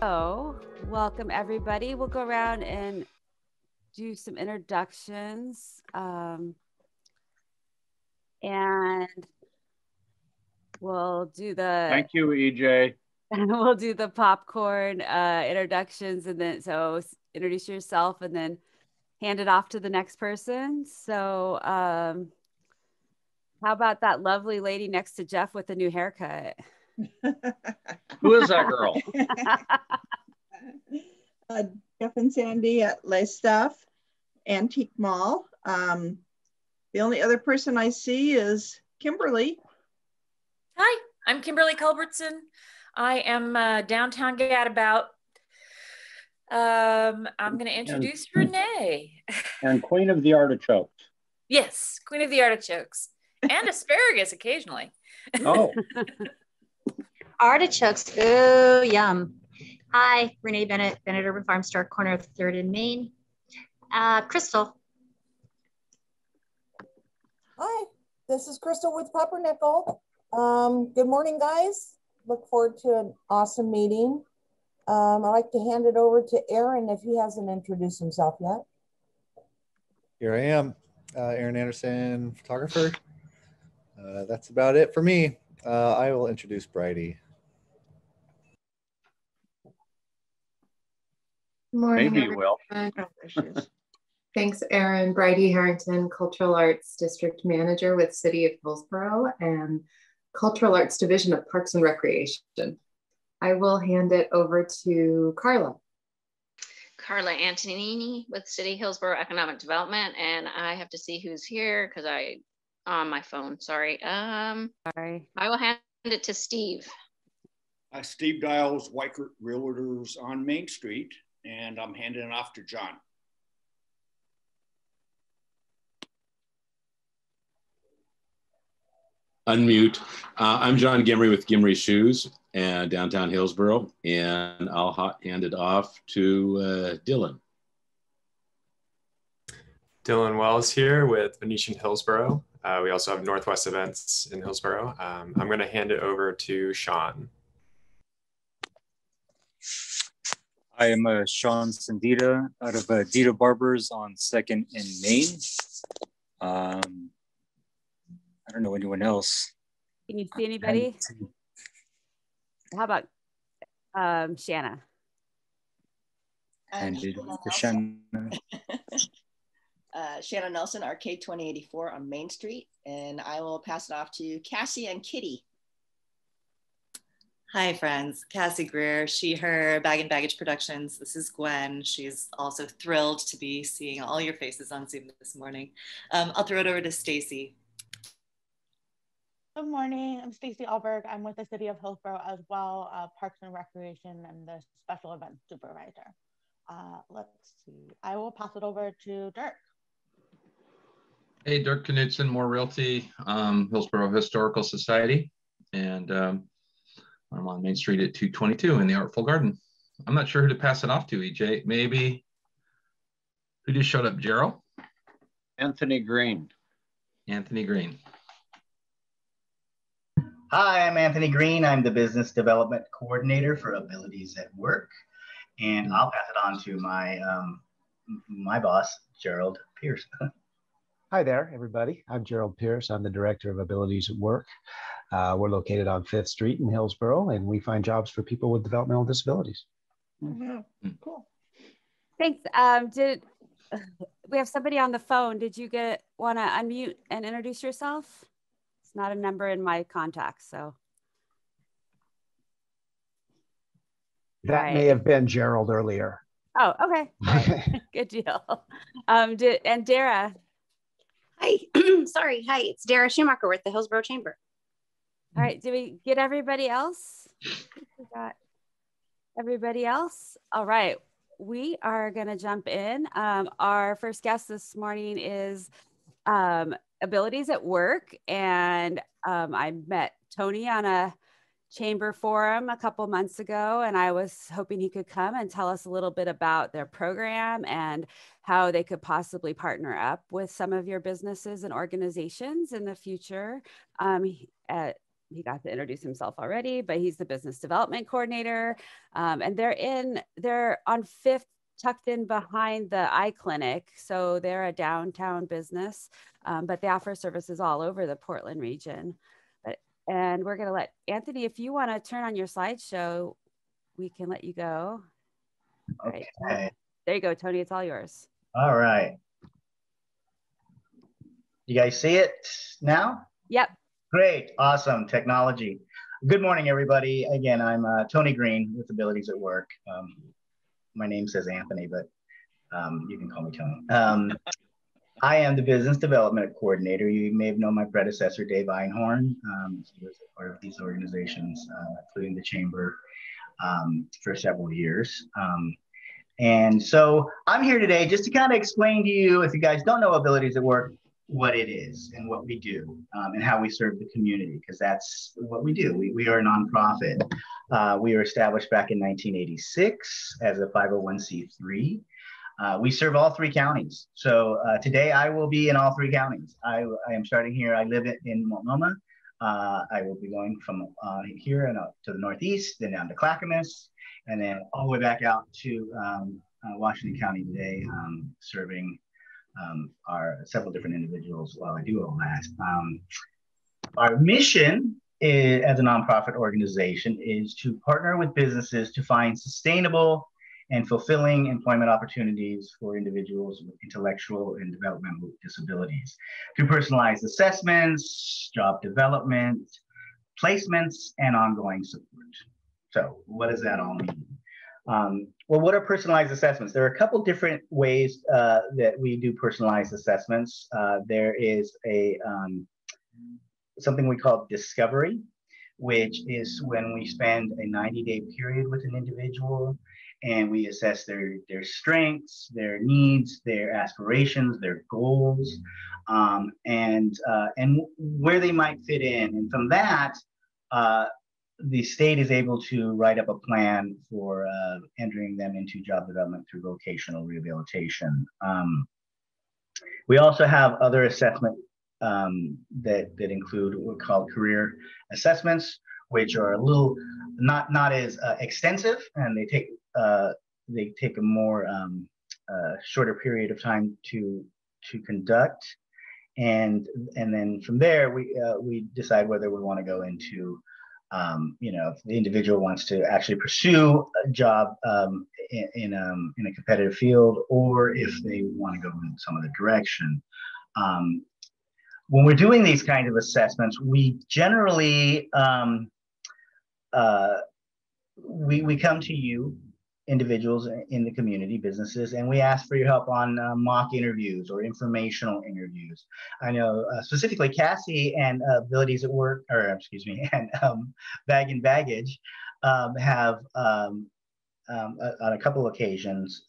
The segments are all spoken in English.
So, welcome everybody. We'll go around and do some introductions. And we'll do the... Thank you, EJ. We'll do the popcorn introductions, and then so introduce yourself and then hand it off to the next person. So how about that lovely lady next to Jeff with the new haircut? Who is that girl? Jeff and Sandy at Les Stuff Antique Mall. The only other person I see is Kimberly. Hi, I'm Kimberly Culbertson. I am downtown gadabout. I'm going to introduce Renee. And Queen of the Artichokes. Yes, Queen of the Artichokes. And asparagus occasionally. Oh. Artichokes, ooh, yum. Hi, Renee Bennett, Bennett Urban Farm Store, corner of 3rd and Main. Crystal. Hi, this is Crystal with Pumpernickel. Good morning, guys. Look forward to an awesome meeting. I'd like to hand it over to Aaron if he hasn't introduced himself yet. Here I am, Aaron Anderson, photographer. That's about it for me. I will introduce Bridie. Morning, Maybe you will. Oh, there she is. Thanks, Erin. Bridie Harrington, Cultural Arts District Manager with City of Hillsboro and Cultural Arts Division of Parks and Recreation. I will hand it over to Carla. Carla Antonini with City Hillsboro Economic Development, and I have to see who's here because I on my phone. Sorry. Sorry. I will hand it to Steve. Steve Dials, Weichert Realtors on Main Street, and I'm handing it off to John. Unmute. I'm John Gimry with Gimry Shoes and downtown Hillsboro, and I'll hand it off to Dylan. Dylan Wells here with Venetian Hillsboro. We also have Northwest Events in Hillsboro. I'm going to hand it over to Sean. I am Sean Sandita out of Dita Barbers on 2nd and Main. I don't know anyone else. Can you see anybody? How about Shanna? And Shanna. Shanna Nelson, Arcade 2084 on Main Street, and I will pass it off to Cassie and Kitty. Hi friends, Cassie Greer, she, her, Bag and Baggage Productions. This is Gwen. She's also thrilled to be seeing all your faces on Zoom this morning. I'll throw it over to Stacy. Good morning, I'm Stacy Alberg. I'm with the City of Hillsboro as well, Parks and Recreation and the Special Events Supervisor. Let's see, I will pass it over to Dirk. Hey, Dirk Knudsen, More Realty, Hillsboro Historical Society, and I'm on Main Street at 222 in the Artful Garden. I'm not sure who to pass it off to, EJ. Maybe, who just showed up, Gerald? Anthony Green. Anthony Green. Hi, I'm Anthony Green. I'm the Business Development Coordinator for Abilities at Work. And I'll pass it on to my, my boss, Gerald Pierce. Hi there, everybody. I'm Gerald Pierce. I'm the Director of Abilities at Work. We're located on 5th Street in Hillsboro, and we find jobs for people with developmental disabilities. Cool. Thanks. Did we have somebody on the phone? Did you want to unmute and introduce yourself? It's not a number in my contacts, so. That may have been Gerald earlier. Oh, okay. Right. Good deal. And Dara. Hi, sorry. Hi, it's Dara Schumacher with the Hillsboro Chamber. All right, did we get everybody else? I think we got everybody else. All right, we are gonna jump in. Our first guest this morning is Abilities at Work, and I met Tony on a chamber forum a couple months ago, and I was hoping he could come and tell us a little bit about their program and how they could possibly partner up with some of your businesses and organizations in the future. he got to introduce himself already, but he's the business development coordinator. And they're on 5th, tucked in behind the eye clinic. So they're a downtown business, but they offer services all over the Portland region. And we're going to let Anthony, if you want to turn on your slideshow, we can let you go. Okay. All right. There you go, Tony. It's all yours. All right. You guys see it now? Yep. Great. Awesome. Technology. Good morning, everybody. Again, I'm Tony Green with Abilities at Work. My name says Anthony, but you can call me Tony. I am the business development coordinator. You may have known my predecessor, Dave Einhorn. He was a part of these organizations, including the Chamber, for several years. And so I'm here today just to kind of explain to you, if you guys don't know Abilities at Work, what it is and what we do and how we serve the community, because that's what we do. We are a nonprofit. We were established back in 1986 as a 501c3. We serve all 3 counties. So today I will be in all 3 counties. I am starting here. I live in Multnomah. I will be going from here and up to the northeast, then down to Clackamas, and then all the way back out to Washington County today, serving our several different individuals while I do all that. Our mission is, as a nonprofit organization, is to partner with businesses to find sustainable and fulfilling employment opportunities for individuals with intellectual and developmental disabilities through personalized assessments, job development, placements, and ongoing support. So what does that all mean? Well, what are personalized assessments? There are a couple different ways that we do personalized assessments. There is something we call discovery, which is when we spend a 90-day period with an individual and we assess their strengths, their needs, their aspirations, their goals, and where they might fit in. And from that, the state is able to write up a plan for entering them into job development through vocational rehabilitation. We also have other assessment that include what we call career assessments, which are a little not as extensive, and they take a more shorter period of time to conduct, and then from there we decide whether we want to go into if the individual wants to actually pursue a job in a competitive field, or if they want to go in some other direction. When we're doing these kinds of assessments, we generally we come to you, individuals in the community, businesses, and we ask for your help on mock interviews or informational interviews. I know specifically Cassie and Abilities at Work, or excuse me, and Bag and Baggage have on a couple of occasions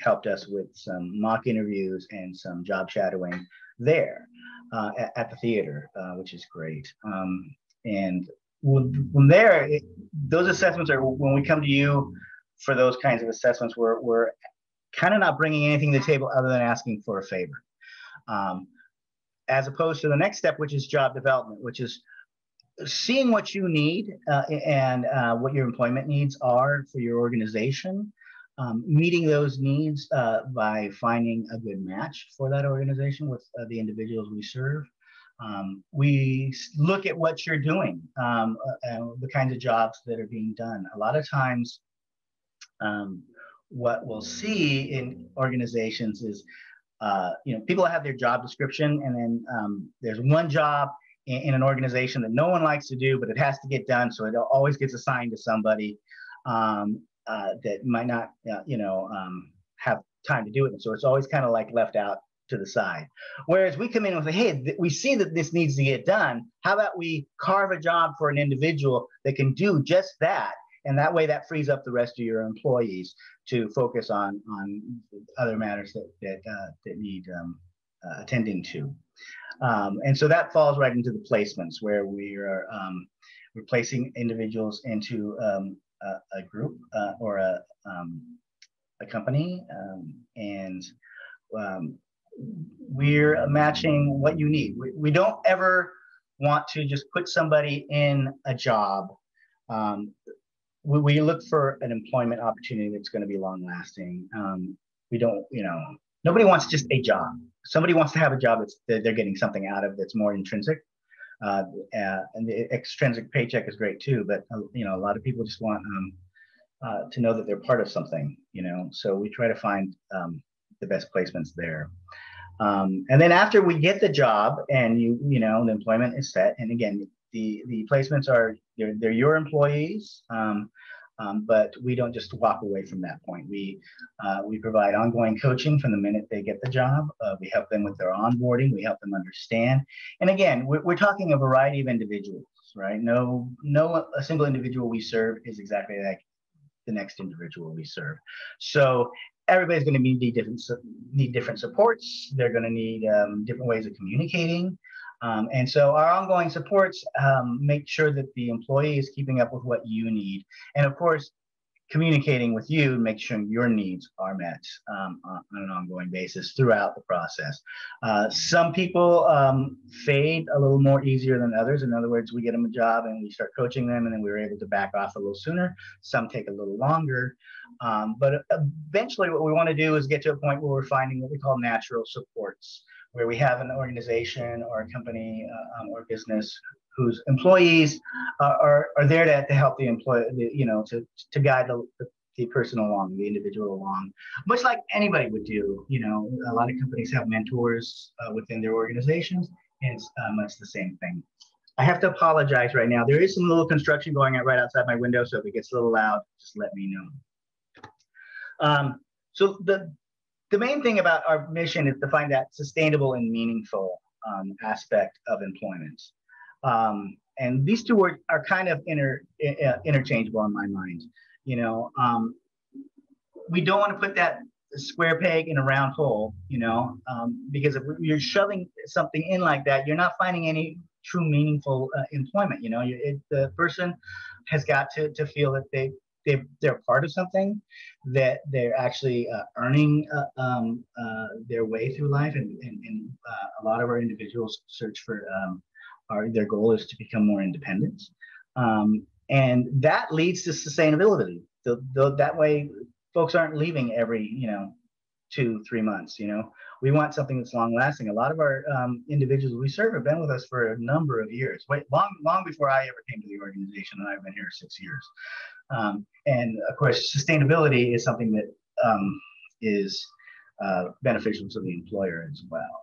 helped us with some mock interviews and some job shadowing there at the theater, which is great. And from there, those assessments are, when we come to you for those kinds of assessments, we're kind of not bringing anything to the table other than asking for a favor. As opposed to the next step, which is job development, which is seeing what you need and what your employment needs are for your organization, meeting those needs by finding a good match for that organization with the individuals we serve. We look at what you're doing, the kinds of jobs that are being done. A lot of times, what we'll see in organizations is, people have their job description, and then there's one job in an organization that no one likes to do, but it has to get done, so it always gets assigned to somebody that might not, have time to do it, and so it's always kind of like left out to the side. Whereas we come in and say, hey, we see that this needs to get done. How about we carve a job for an individual that can do just that? And that way that frees up the rest of your employees to focus on other matters that need attending to. And so that falls right into the placements, where we are placing individuals into a group or a company, and we're matching what you need. We don't ever want to just put somebody in a job. We look for an employment opportunity that's going to be long lasting. We don't, nobody wants just a job. Somebody wants to have a job that they're getting something out of that's more intrinsic. And the extrinsic paycheck is great too, but a lot of people just want to know that they're part of something, so we try to find the best placements there. And then after we get the job and the employment is set, and again, the placements they're your employees, but we don't just walk away from that point. We provide ongoing coaching from the minute they get the job. We help them with their onboarding. We help them understand. And again, we're talking a variety of individuals, right? No, a single individual we serve is exactly like the next individual we serve. So everybody's going to need different supports. They're going to need different ways of communicating. And so our ongoing supports make sure that the employee is keeping up with what you need. And of course, communicating with you, make sure your needs are met on an ongoing basis throughout the process. Some people fade a little more easier than others. In other words, we get them a job and we start coaching them, and then we're able to back off a little sooner. Some take a little longer. But eventually what we want to do is get to a point where we're finding what we call natural supports, where we have an organization or a company or business whose employees are there to help the employee, to guide the person along, the individual along, much like anybody would do. A lot of companies have mentors within their organizations, and it's much the same thing. I have to apologize right now. There is some little construction going on right outside my window, so if it gets a little loud, just let me know. So the main thing about our mission is to find that sustainable and meaningful aspect of employment. And these two words are kind of interchangeable in my mind. We don't want to put that square peg in a round hole, because if you're shoving something in like that, you're not finding any true meaningful employment. The person has got to feel that they're part of something, that they're actually earning their way through life, and a lot of our individuals search for their goal is to become more independent, and that leads to sustainability. That way, folks aren't leaving every 2-3 months. We want something that's long lasting. A lot of our individuals we serve have been with us for a number of years, long before I ever came to the organization, and I've been here 6 years. And of course, sustainability is something that is beneficial to the employer as well.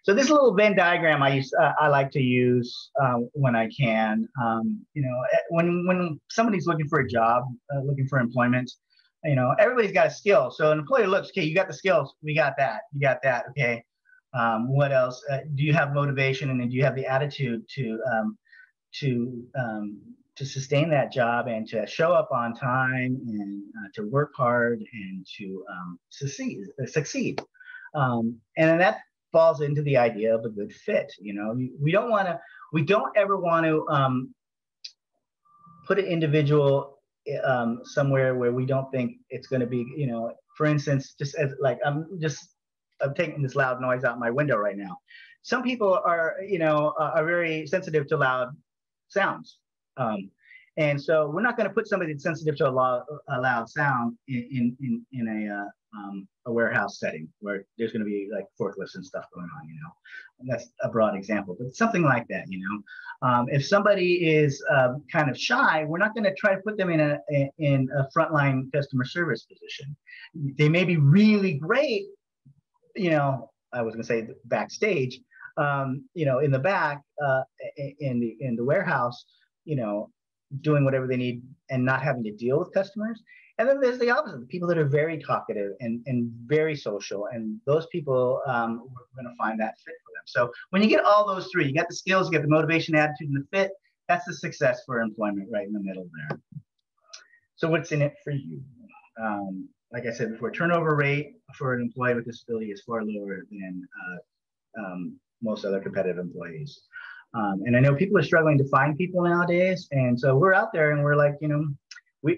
So this little Venn diagram I like to use when I can. When somebody's looking for a job, looking for employment, everybody's got a skill. So an employer looks, okay, you got the skills, we got that, you got that, okay. What else? Do you have motivation, and do you have the attitude to sustain that job and to show up on time and to work hard and to succeed. And then that falls into the idea of a good fit. We don't ever want to put an individual somewhere where we don't think it's going to be, for instance, just as like I'm taking this loud noise out my window right now. Some people are very sensitive to loud sounds. And so we're not going to put somebody that's sensitive to a loud sound in a warehouse setting where there's going to be like forklifts and stuff going on, And that's a broad example, but something like that, If somebody is kind of shy, we're not going to try to put them in a frontline customer service position. They may be really great, I was going to say backstage, in the back, in the warehouse, doing whatever they need and not having to deal with customers. And then there's the opposite, the people that are very talkative and very social. And those people, we're going to find that fit for them. So when you get all those three, you got the skills, you got the motivation, attitude, and the fit, that's the success for employment right in the middle there. So what's in it for you? Like I said before, turnover rate for an employee with disability is far lower than most other competitive employees. And I know people are struggling to find people nowadays. And so we're out there and we're like,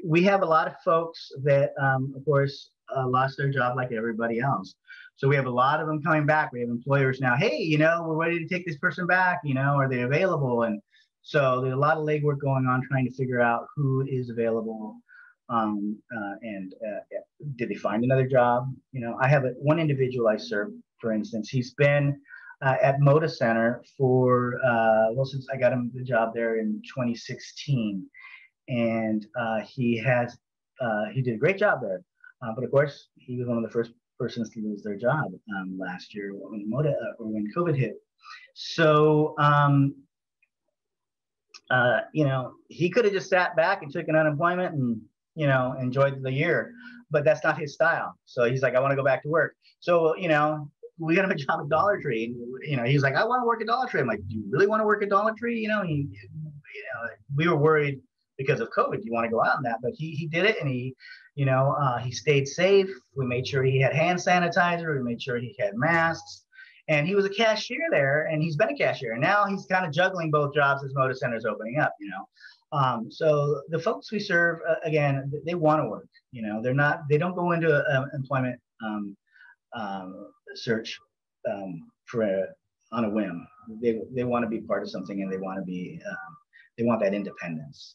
we have a lot of folks that, of course, lost their job like everybody else. So we have a lot of them coming back. We have employers now, hey, you know, we're ready to take this person back, you know, are they available? And so there's a lot of legwork going on trying to figure out who is available, and did they find another job? You know, I have one individual I serve, for instance. He's been at Moda Center for, well, since I got him the job there in 2016. And he did a great job there. But of course, he was one of the first persons to lose their job last year when when COVID hit. So, you know, he could have just sat back and took an unemployment and, you know, enjoyed the year, but that's not his style. So he's like, I want to go back to work. So, you know, we got him a job at Dollar Tree. And, you know, he's like, I want to work at Dollar Tree. I'm like, do you really want to work at Dollar Tree? You know, we were worried because of COVID. You want to go out on that, but he did it, and he, you know, he stayed safe. We made sure he had hand sanitizer. We made sure he had masks, and he was a cashier there, and he's been a cashier, and now he's kind of juggling both jobs as Moda Center's opening up, you know. So the folks we serve, again, they want to work. You know, they don't go into employment search on a whim. They want to be part of something, and they want to be they want that independence.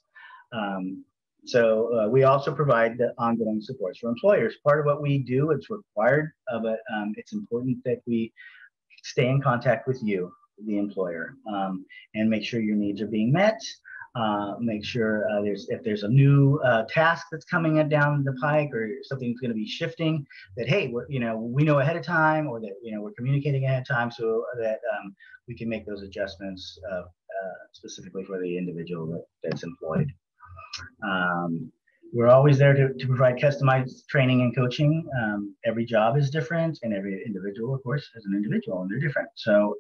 So we also provide the ongoing supports for employers. Part of what we do, it's required, but it's important that we stay in contact with you, the employer, and make sure your needs are being met. Make sure if there's a new task that's coming down the pike, or something's going to be shifting, that hey, we know ahead of time, or that we're communicating ahead of time, so that we can make those adjustments specifically for the individual that's employed. We're always there to provide customized training and coaching. Every job is different, and every individual, of course, is an individual, and they're different. So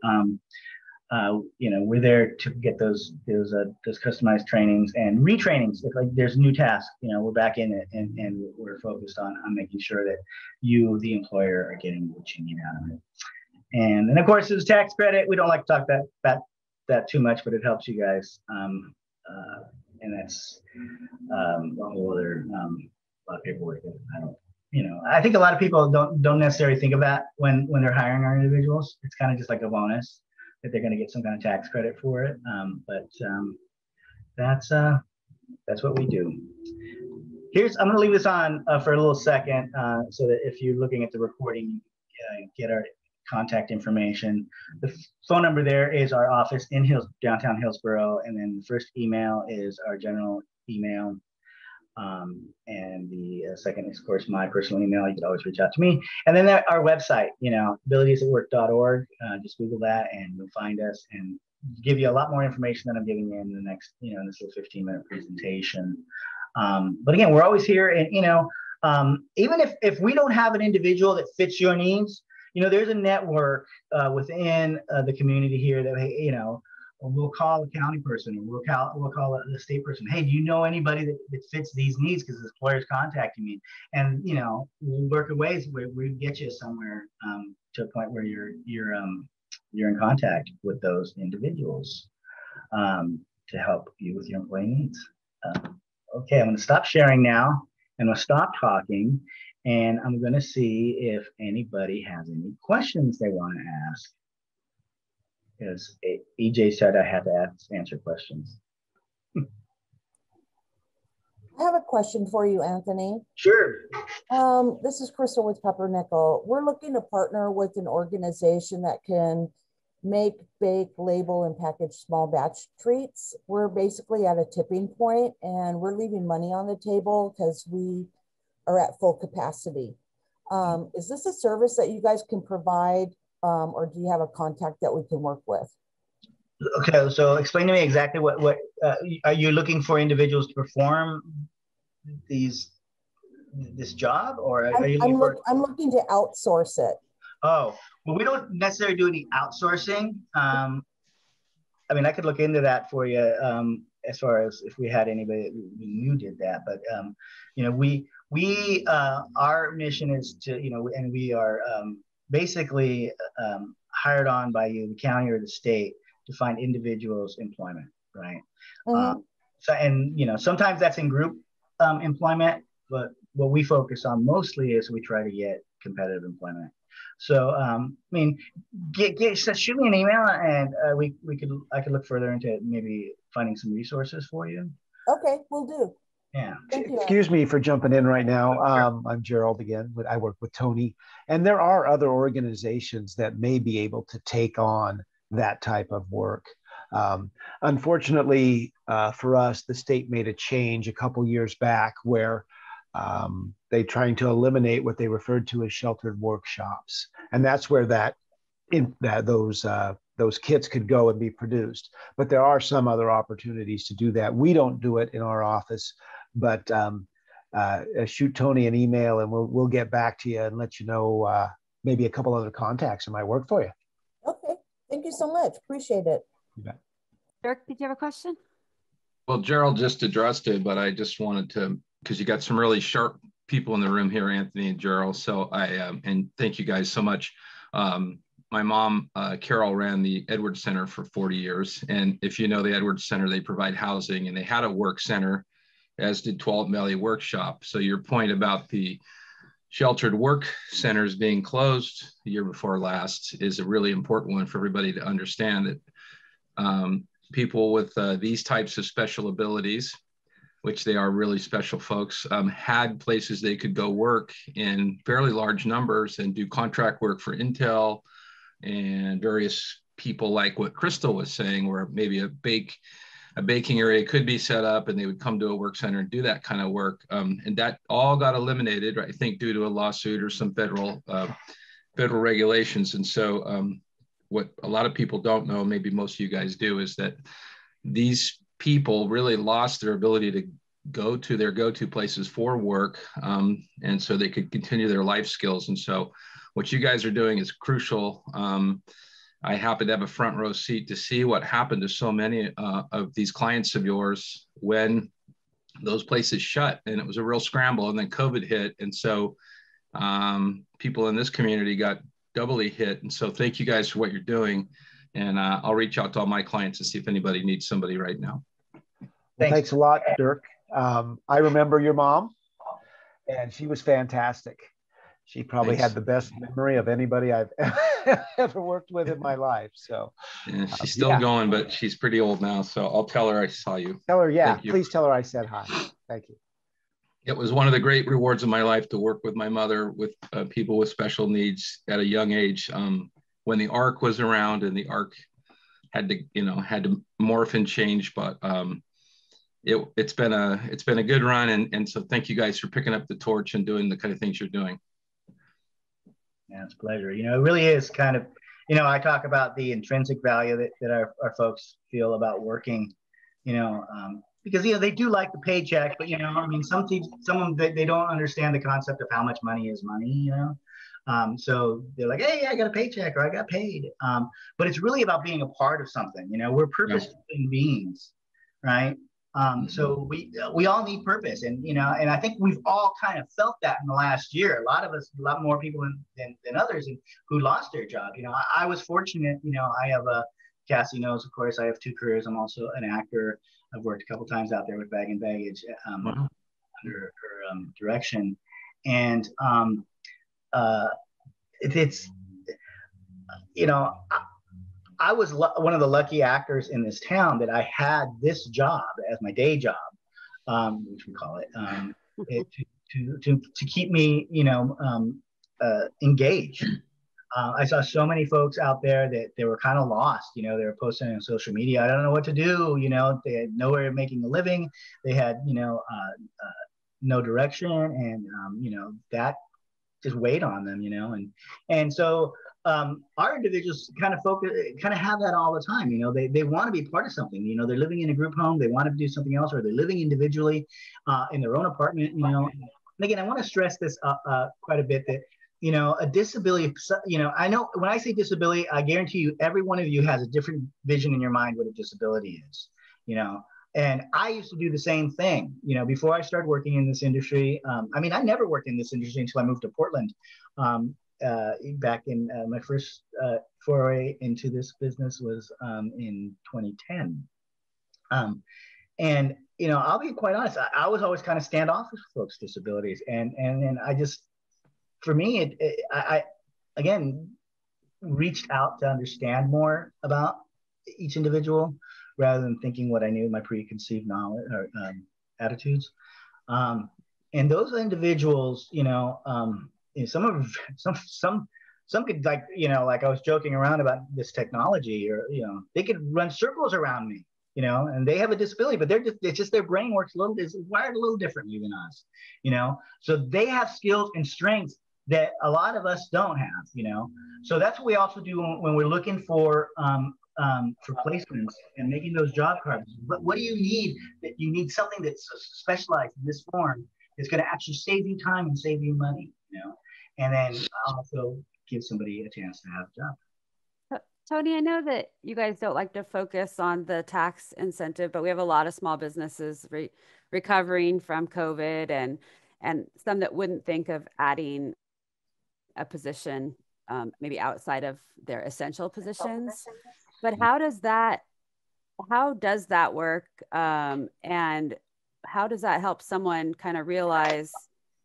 we're there to get those customized trainings and retrainings. If like there's a new task, we're back in it, and we're focused on making sure that you, the employer, are getting what you need out of it. And then of course there's tax credit. We don't like to talk that too much, but it helps you guys. And that's a whole other lot of paperwork that I think a lot of people don't necessarily think of that when they're hiring our individuals. It's kind of just like a bonus that they're going to get some kind of tax credit for it. But that's what we do. I'm going to leave this on for a little second so that if you're looking at the recording, get our contact information. The phone number there is our office in downtown Hillsboro, and then the first email is our general email. And the second is, of course, my personal email. You could always reach out to me. And then our website, abilitiesatwork.org. Just Google that and you'll find us, and give you a lot more information than I'm giving you in the next, in this little 15-minute presentation. But again, we're always here, and even if we don't have an individual that fits your needs, there's a network within the community here that, we'll call a county person, or we'll call a state person. Hey, do you know anybody that fits these needs? Because this employer's contacting me, and we'll work in ways where we get you somewhere to a point where you're in contact with those individuals to help you with your employee needs. Okay, I'm going to stop sharing now, and I'll stop talking, and I'm going to see if anybody has any questions they want to ask. Because EJ said I had to answer questions. I have a question for you, Anthony. Sure. This is Crystal with Peppernickel. We're looking to partner with an organization that can make, bake, label, and package small batch treats. We're basically at a tipping point, and we're leaving money on the table because we are at full capacity. Is this a service that you guys can provide? Or do you have a contact that we can work with? Okay, so explain to me exactly what are you looking for individuals to perform this job, or are you looking I'm looking to outsource it. Oh, well, we don't necessarily do any outsourcing. I mean, I could look into that for you as far as if we had anybody that we knew did that, but we our mission is to and we are basically hired on by the county or the state to find individuals employment, right? Mm-hmm. Sometimes that's in group employment, but what we focus on mostly is we try to get competitive employment So, I mean, shoot me an email, and I could look further into maybe finding some resources for you. Okay, we'll do. Yeah. Excuse me for jumping in right now. I'm Gerald again. I work with Tony, and there are other organizations that may be able to take on that type of work. Unfortunately, for us, the state made a change a couple years back where they trying to eliminate what they referred to as sheltered workshops, and that's where those kits could go and be produced. But there are some other opportunities to do that. We don't do it in our office, but shoot Tony an email, and we'll get back to you and let you know maybe a couple other contacts that might work for you. Okay, thank you so much. Appreciate it. You bet. Dirk, did you have a question? Well, Gerald just addressed it, but I just wanted to, because you got some really sharp people in the room here, Anthony and Gerald. So and thank you guys so much. My mom, Carol, ran the Edwards Center for 40 years. And if you know the Edwards Center, they provide housing, and they had a work center, as did Tualatin Valley Workshop. So your point about the sheltered work centers being closed the year before last is a really important one for everybody to understand, that people with these types of special abilities, which they are really special folks, had places they could go work in fairly large numbers and do contract work for Intel and various people, like what Crystal was saying, where maybe a baking area could be set up and they would come to a work center and do that kind of work. And that all got eliminated, I think, due to a lawsuit or some federal regulations. And so what a lot of people don't know, maybe most of you guys do, is that these people really lost their ability to go to their go-to places for work, and so they could continue their life skills. And so what you guys are doing is crucial. I happen to have a front row seat to see what happened to so many of these clients of yours when those places shut, and it was a real scramble, and then COVID hit. And so people in this community got doubly hit. And so thank you guys for what you're doing. And I'll reach out to all my clients to see if anybody needs somebody right now. Well, thanks a lot, Dirk. I remember your mom, and she was fantastic. She probably had the best memory of anybody I've ever worked with in my life. So yeah, she's still going, but she's pretty old now. So I'll tell her I saw you. Tell her, yeah, please tell her I said hi. Thank you. It was one of the great rewards of my life to work with my mother, with people with special needs at a young age. When the ARC was around, and the ARC had to morph and change, but it's been a good run, and so thank you guys for picking up the torch and doing the kind of things you're doing. Yeah, it's a pleasure. It really is kind of, I talk about the intrinsic value that our folks feel about working, because, they do like the paycheck, but, some of them, they don't understand the concept of how much money is money, so they're like, hey, I got a paycheck, or I got paid. But it's really about being a part of something. We're purpose-driven beings, right? So we all need purpose, and and I think we've all kind of felt that in the last year. A lot more people than others who lost their job. I was fortunate. I have Cassie knows, of course, I have two careers. I'm also an actor. I've worked a couple times out there with Bag and Baggage under her direction, and it's I was one of the lucky actors in this town that I had this job as my day job, which we call it, to keep me, engaged. I saw so many folks out there that they were kind of lost. They were posting on social media, I don't know what to do. They had nowhere of making a living. They had, no direction, and that just weighed on them, and so. Our individuals kind of have that all the time. They want to be part of something. They're living in a group home, they want to do something else, or they're living individually in their own apartment. And again, I want to stress this quite a bit, that a disability. I know when I say disability, I guarantee you, every one of you has a different vision in your mind what a disability is. And I used to do the same thing. Before I started working in this industry. I never worked in this industry until I moved to Portland. Back in my first foray into this business was in 2010. And I'll be quite honest, I was always kind of standoffish with folks with disabilities, and I just, for me, again, reached out to understand more about each individual rather than thinking what I knew, my preconceived knowledge or attitudes. And those individuals, some could, like, like I was joking around about this technology, or, they could run circles around me, and they have a disability, but it's just their brain works is wired a little differently than us, so they have skills and strengths that a lot of us don't have, so that's what we also do when we're looking for placements and making those job cards. What do you need? That you need something that's specialized in this form. It's going to actually save you time and save you money, and then also give somebody a chance to have a job. Tony, I know that you guys don't like to focus on the tax incentive, but we have a lot of small businesses recovering from COVID, and some that wouldn't think of adding a position maybe outside of their essential positions. But how does that work? And how does that help someone kind of realize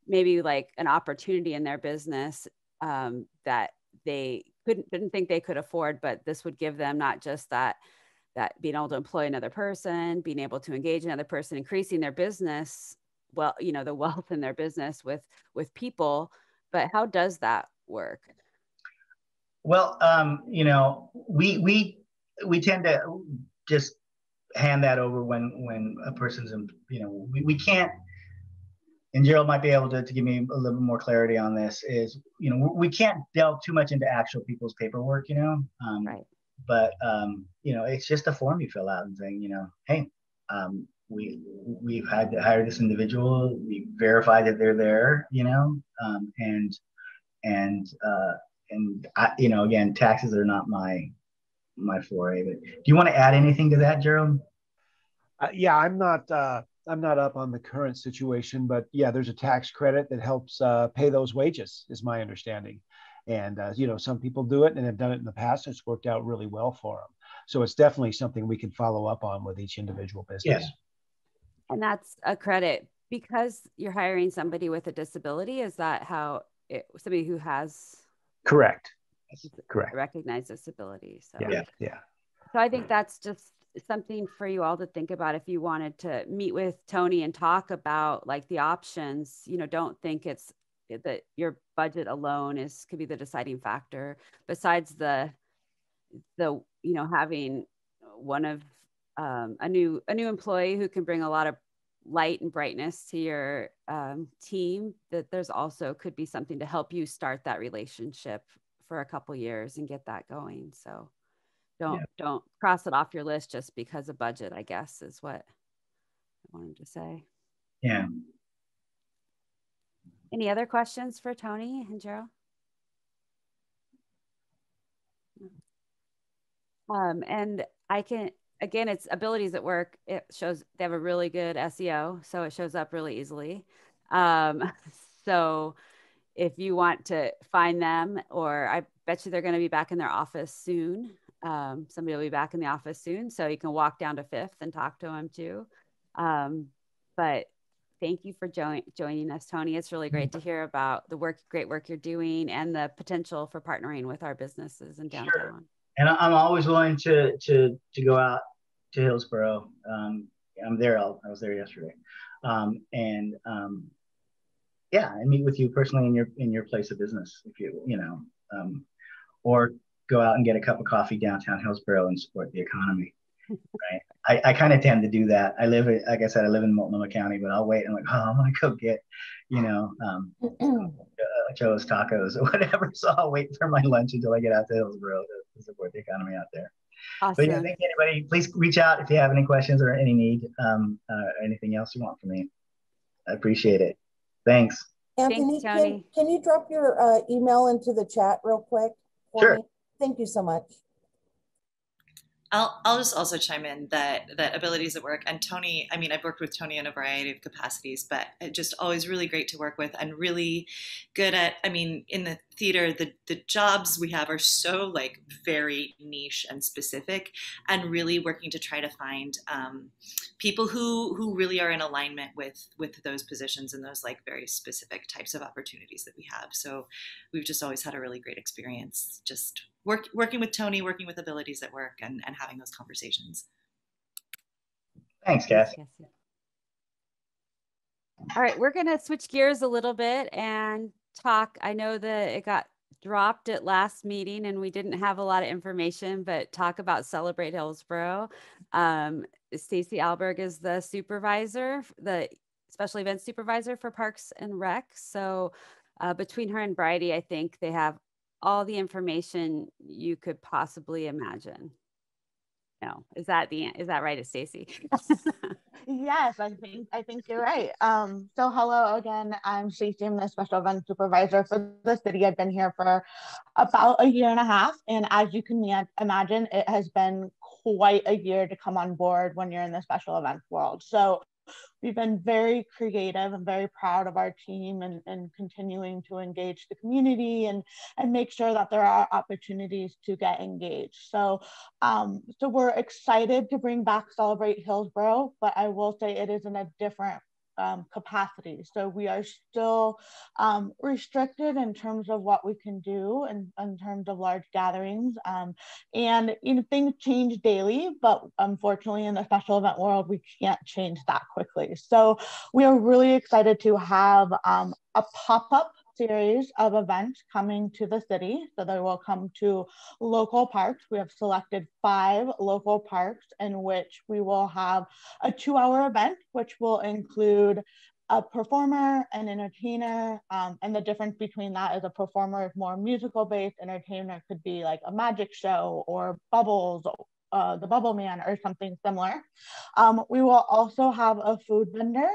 maybe like an opportunity in their business that they didn't think they could afford, but this would give them not just that being able to employ another person, being able to engage another person, increasing their business, well, the wealth in their business with people. But how does that work? Well, we tend to just hand that over when a person's, we can't, and Gerald might be able to give me a little bit more clarity on this, is, we can't delve too much into actual people's paperwork, right. But, it's just a form you fill out and saying, hey, we've had to hire this individual, we verify that they're there, and I, again, taxes are not my foray, but do you want to add anything to that, Gerald? Yeah, I'm not up on the current situation, but yeah, there's a tax credit that helps pay those wages, is my understanding. And, some people do it and have done it in the past. It's worked out really well for them. So it's definitely something we can follow up on with each individual business. Yeah. And that's a credit because you're hiring somebody with a disability. Is that how somebody who has correct recognized disability? So yeah. So I think that's just something for you all to think about if you wanted to meet with Tony and talk about like the options. Don't think it's that your budget alone could be the deciding factor. Besides the having one of a new employee who can bring a lot of light and brightness to your team, that there's also could be something to help you start that relationship for a couple years and get that going. So don't cross it off your list just because of budget, I guess, is what I wanted to say. Yeah. Any other questions for Tony and Gerald? And I can, again, it's abilities at work. It shows they have a really good SEO, so it shows up really easily. So if you want to find them, or I bet you they're going to be back in their office soon. Somebody will be back in the office soon, so you can walk down to Fifth and talk to them too. But thank you for joining us, Tony. It's really great to hear about the great work you're doing and the potential for partnering with our businesses in downtown. Sure. And I'm always willing to go out to Hillsboro. I'm there. I was there yesterday, and meet with you personally in your place of business, if or go out and get a cup of coffee downtown Hillsboro and support the economy. Right. I kind of tend to do that. Like I said, I live in Multnomah County, but I'll wait and I'm like, I'm gonna go get, Joe's Tacos or whatever. So I'll wait for my lunch until I get out to Hillsboro to support the economy out there. Awesome. But yeah, thank you, anybody. Please reach out if you have any questions or any need, anything else you want from me. I appreciate it. Thanks. Anthony, thanks, Tony. Can you drop your email into the chat real quick? Sure. Me? Thank you so much. I'll just also chime in that Abilities at Work and Tony, I mean, I've worked with Tony in a variety of capacities, but just always really great to work with and really good at, I mean, in the theater, the jobs we have are so like very niche and specific, and really working to try to find people who really are in alignment with those positions and those like very specific types of opportunities that we have. So we've just always had a really great experience just working with Tony, working with Abilities at Work, and having those conversations. Thanks, Cassie. All right, we're going to switch gears a little bit and talk. I know that it got dropped at last meeting and we didn't have a lot of information, but talk about Celebrate Hillsboro. Stacy Alberg is the supervisor, the special events supervisor for Parks and Rec. So between her and Bridie, I think they have all the information you could possibly imagine. No, is that right, Stacy? Yes, I think you're right. So hello again, I'm Stacey. I'm the special event supervisor for the city. I've been here for about a year and a half, and as you can imagine, it has been quite a year to come on board when you're in the special events world. So we've been very creative and very proud of our team and continuing to engage the community and make sure that there are opportunities to get engaged. So, so we're excited to bring back Celebrate Hillsboro, but I will say it is in a different capacity. So we are still restricted in terms of what we can do in terms of large gatherings. And things change daily, but unfortunately in the special event world, we can't change that quickly. So we are really excited to have a pop-up series of events coming to the city. So they will come to local parks. We have selected 5 local parks in which we will have a 2-hour event, which will include a performer, an entertainer, and the difference between that is a performer is more musical based, entertainer could be like a magic show or Bubbles, the Bubble Man or something similar. We will also have a food vendor.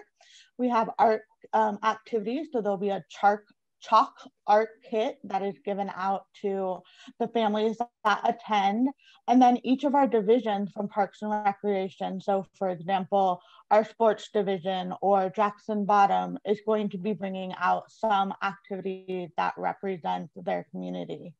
We have art activities, so there'll be a chalk art kit that is given out to the families that attend. And then each of our divisions from Parks and Recreation, so for example, our sports division or Jackson Bottom is going to be bringing out some activities that represent their community.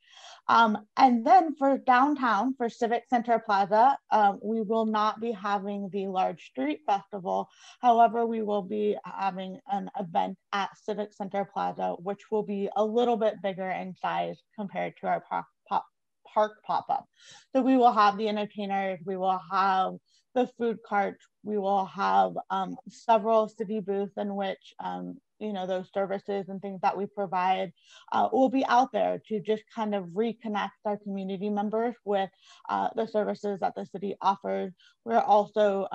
And then for downtown, for Civic Center Plaza, we will not be having the large street festival. However, we will be having an event at Civic Center Plaza, which will be a little bit bigger in size compared to our park pop-up. So we will have the entertainers, we will have the food carts, we will have several city booths in which those services and things that we provide will be out there to just kind of reconnect our community members with the services that the city offers. We're also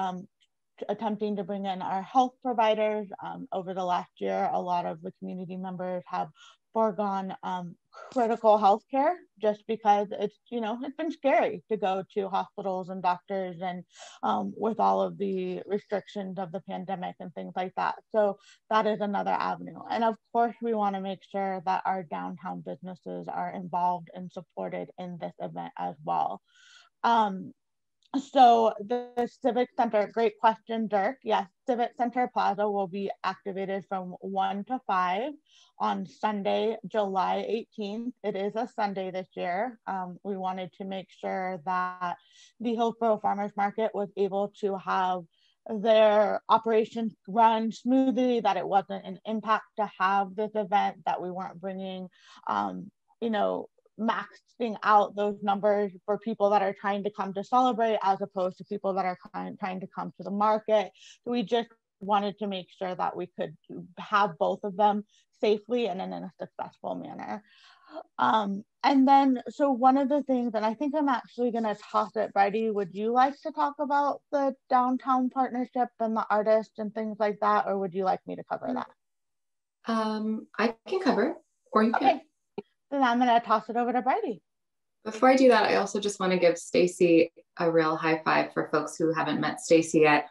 attempting to bring in our health providers. Over the last year, a lot of the community members have foregone critical health care just because it's been scary to go to hospitals and doctors and with all of the restrictions of the pandemic and things like that. So that is another avenue. And of course, we want to make sure that our downtown businesses are involved and supported in this event as well. So the Civic Center, great question, Dirk. Yes, Civic Center Plaza will be activated from 1 to 5 on Sunday, July 18th. It is a Sunday this year. We wanted to make sure that the Hillsboro Farmers Market was able to have their operations run smoothly, that it wasn't an impact to have this event, that we weren't bringing, maxing out those numbers for people that are trying to come to celebrate as opposed to people that are trying to come to the market. So we just wanted to make sure that we could have both of them safely and in a successful manner. And then, so one of the things, and I think I'm actually going to toss it, Bridie, would you like to talk about the downtown partnership and the artists and things like that, or would you like me to cover that? I can cover, or you can. Then I'm going to toss it over to Bridie. Before I do that, I also just want to give Stacy a real high five for folks who haven't met Stacy yet.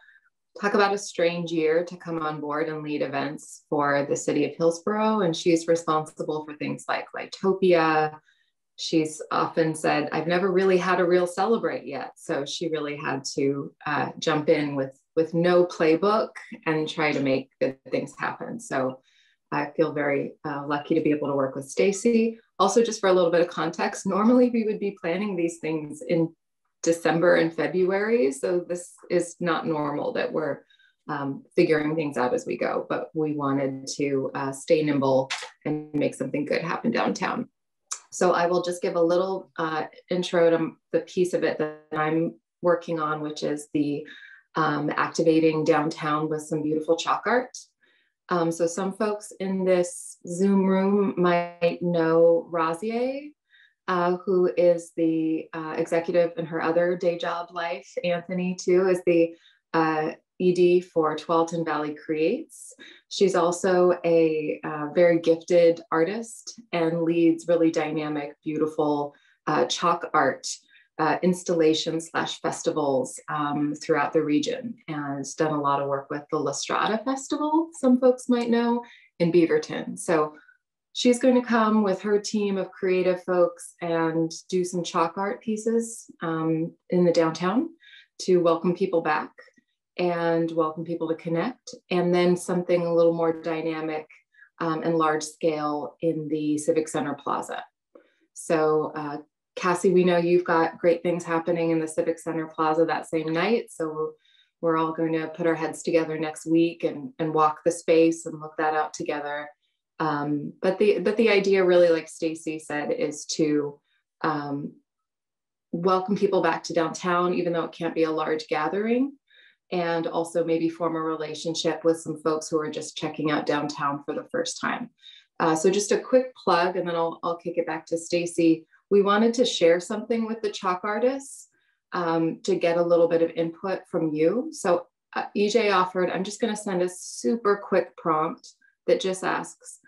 Talk about a strange year to come on board and lead events for the city of Hillsboro. And she's responsible for things like Lightopia, she's often said, I've never really had a real celebrate yet. So she really had to jump in with no playbook and try to make good things happen. So I feel very lucky to be able to work with Stacy. Also, just for a little bit of context, normally we would be planning these things in December and February. So this is not normal that we're figuring things out as we go, but we wanted to stay nimble and make something good happen downtown. So I will just give a little intro to the piece of it that I'm working on, which is the activating downtown with some beautiful chalk art. So some folks in this Zoom room might know Razier, who is the executive in her other day job life. Anthony too is the ED for Tualatin Valley Creates. She's also a very gifted artist and leads really dynamic, beautiful chalk art installations / festivals throughout the region, and has done a lot of work with the La Strada Festival, some folks might know, in Beaverton. So she's going to come with her team of creative folks and do some chalk art pieces in the downtown to welcome people back and welcome people to connect, and then something a little more dynamic and large scale in the Civic Center Plaza. So Cassie, we know you've got great things happening in the Civic Center Plaza that same night. So we're all going to put our heads together next week and walk the space and look that out together. But the idea really, like Stacy said, is to welcome people back to downtown, even though it can't be a large gathering, and also maybe form a relationship with some folks who are just checking out downtown for the first time. So just a quick plug, and then I'll kick it back to Stacy. We wanted to share something with the chalk artists to get a little bit of input from you. So EJ offered, I'm just going to send a super quick prompt that just asks,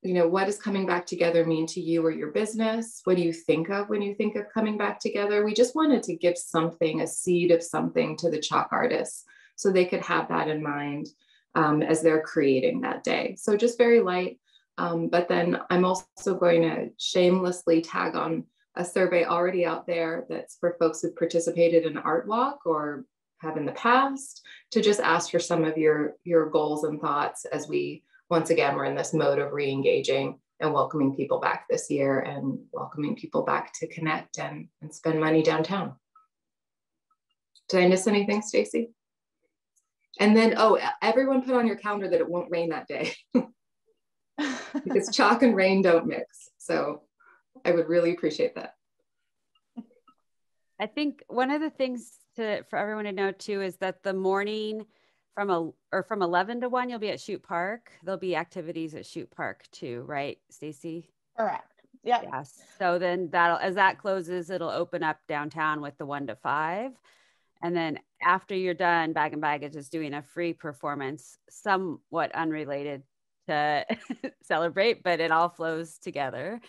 you know, what does coming back together mean to you or your business? What do you think of when you think of coming back together? We just wanted to give something, a seed of something to the chalk artists so they could have that in mind as they're creating that day. So just very light. But then I'm also going to shamelessly tag on a survey already out there that's for folks who've participated in Art Walk or have in the past, to just ask for some of your goals and thoughts as we, once again, we're in this mode of re-engaging and welcoming people back this year and welcoming people back to connect and spend money downtown. Did I miss anything, Stacy? And then, oh, everyone put on your calendar that it won't rain that day. Because chalk and rain don't mix. So I would really appreciate that. I think one of the things for everyone to know too is that the morning from 11 to 1, you'll be at Shoot Park. There'll be activities at Shoot Park too, right, Stacy? Correct. Yeah. Yes. So then as that closes, it'll open up downtown with the 1 to 5. And then after you're done, Bag and Baggage is doing a free performance, somewhat unrelated to Celebrate, but it all flows together.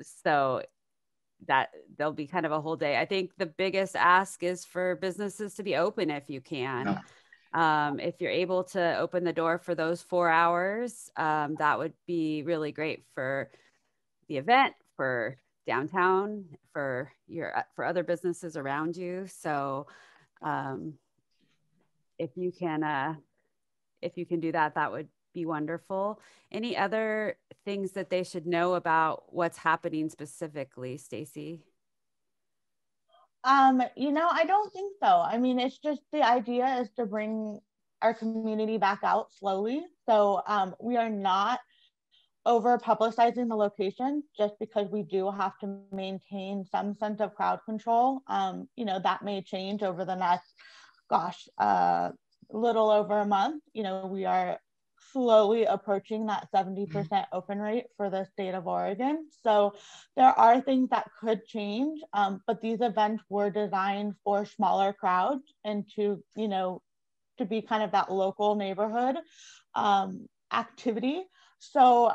So that there'll be kind of a whole day. I think the biggest ask is for businesses to be open if you can. If you're able to open the door for those 4 hours, that would be really great for the event, for downtown, for other businesses around you. So if you can do that, that would be wonderful. Any other things that they should know about what's happening specifically, Stacy? You know, I don't think so. I mean, it's just the idea is to bring our community back out slowly. So we are not over publicizing the location just because we do have to maintain some sense of crowd control. You know, that may change over the next, little over a month. You know, we are slowly approaching that 70% open rate for the state of Oregon. So there are things that could change, but these events were designed for smaller crowds and to, you know, to be kind of that local neighborhood activity. So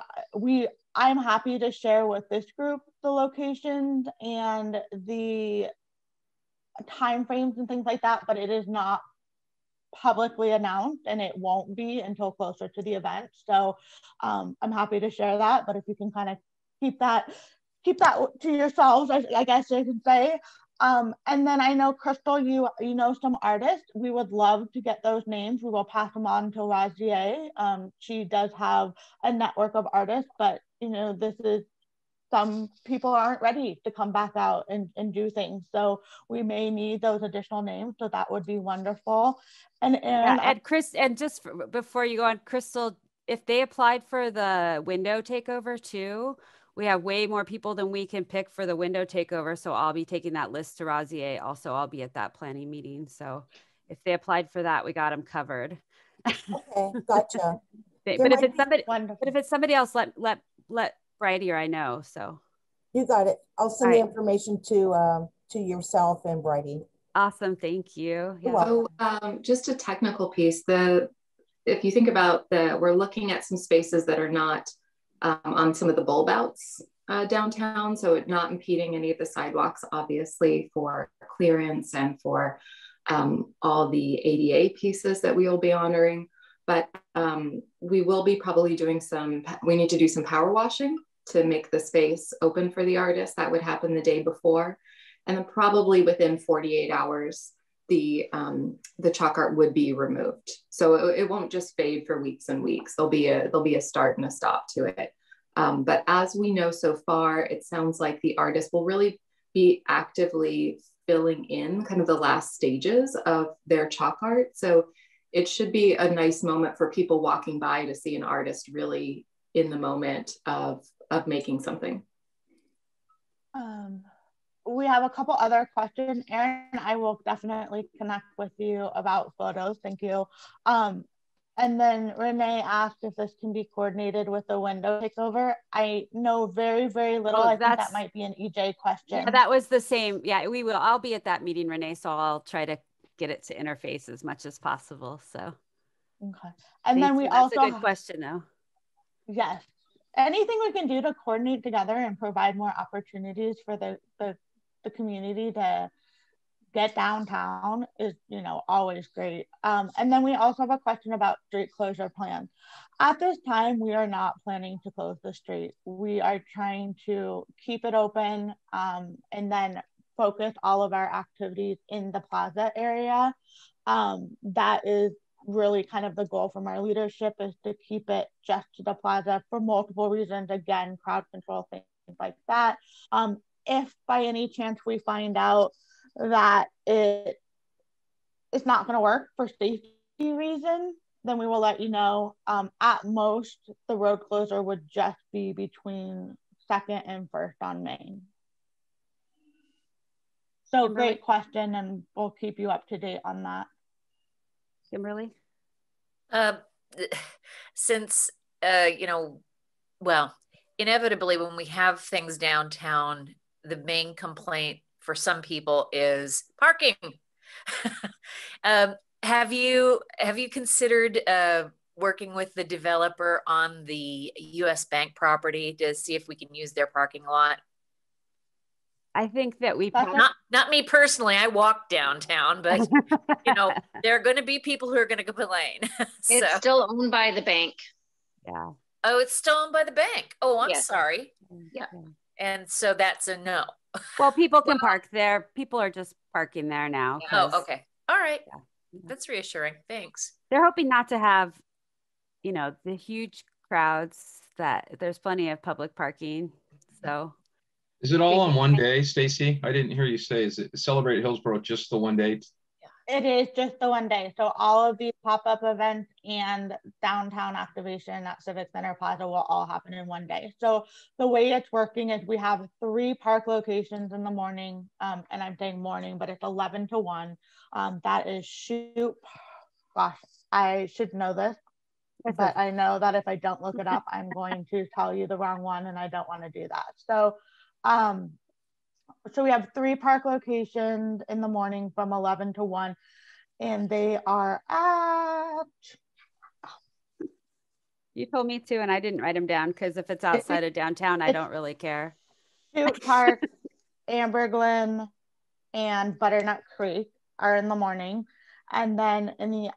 I'm happy to share with this group the locations and the timeframes and things like that, but it is not publicly announced and it won't be until closer to the event. So I'm happy to share that, but if you can kind of keep that keep that to yourselves, I guess you could say. And then I know, Crystal, you know some artists. We would love to get those names. We will pass them on to Razier. She does have a network of artists, but this is, some people aren't ready to come back out and do things. So we may need those additional names. So that would be wonderful. And Chris, and just before you go on, Crystal, if they applied for the window takeover too, we have way more people than we can pick for the window takeover. So I'll be taking that list to Razier. Also, I'll be at that planning meeting. So if they applied for that, we got them covered. Okay, gotcha. But if it's somebody else, let Bridie or I know. So you got it. I'll send the information to yourself and Bridie. Awesome, thank you. Yeah. So just a technical piece. If you think about we're looking at some spaces that are not on some of the bulb outs downtown, so it's not impeding any of the sidewalks, obviously, for clearance and for all the ADA pieces that we will be honoring. But we will be probably doing we need to do some power washing to make the space open for the artist. That would happen the day before. And then probably within 48 hours, the chalk art would be removed. So it won't just fade for weeks and weeks. There'll be a start and a stop to it. But as we know so far, it sounds like the artist will really be actively filling in kind of the last stages of their chalk art. So it should be a nice moment for people walking by to see an artist really in the moment of making something. We have a couple other questions. Erin, I will definitely connect with you about photos. Thank you. And then Renee asked if this can be coordinated with the window takeover. I know very, very little. I think that might be an EJ question. Yeah, that was the same. Yeah, we will. I'll be at that meeting, Renee, so I'll try to get it to interface as much as possible. So, okay. And then that's a good question, though. Yes. Anything we can do to coordinate together and provide more opportunities for the community to get downtown is, always great. And then we also have a question about street closure plans. At this time, we are not planning to close the street. We are trying to keep it open and then focus all of our activities in the plaza area. That is really kind of the goal from our leadership, is to keep it just to the plaza for multiple reasons. Again, crowd control, things like that. If by any chance we find out that it is not going to work for safety reasons, then we will let you know. At most, the road closure would just be between 2nd and 1st on Main. So great question, and we'll keep you up to date on that. Kimberly? Since, well, inevitably when we have things downtown, the main complaint for some people is parking. Have you considered working with the developer on the US Bank property to see if we can use their parking lot? I think that not me personally. I walk downtown, but there are going to be people who are going to complain. It's still owned by the bank. Yeah. Oh, it's still owned by the bank. Oh, I'm Yes. sorry. Yeah. And so that's a no. Well, people can park there. People are just parking there now. Oh, okay. All right. That's reassuring. Thanks. They're hoping not to have, the huge crowds, that there's plenty of public parking. So. Is it all on one day, Stacy? I didn't hear you say, is it Celebrate Hillsboro just the one day? It is just the one day. So all of these pop-up events and downtown activation at Civic Center Plaza will all happen in one day. So the way it's working is we have 3 park locations in the morning, and I'm saying morning, but it's 11 to 1. That is gosh, I should know this, but I know that if I don't look it up, I'm going to tell you the wrong one, and I don't want to do that. So we have 3 park locations in the morning from 11 to 1, and they are at... You told me to, and I didn't write them down, because if it's outside of downtown, I don't really care. Shoot Park, Amber Glen, and Butternut Creek are in the morning. And then in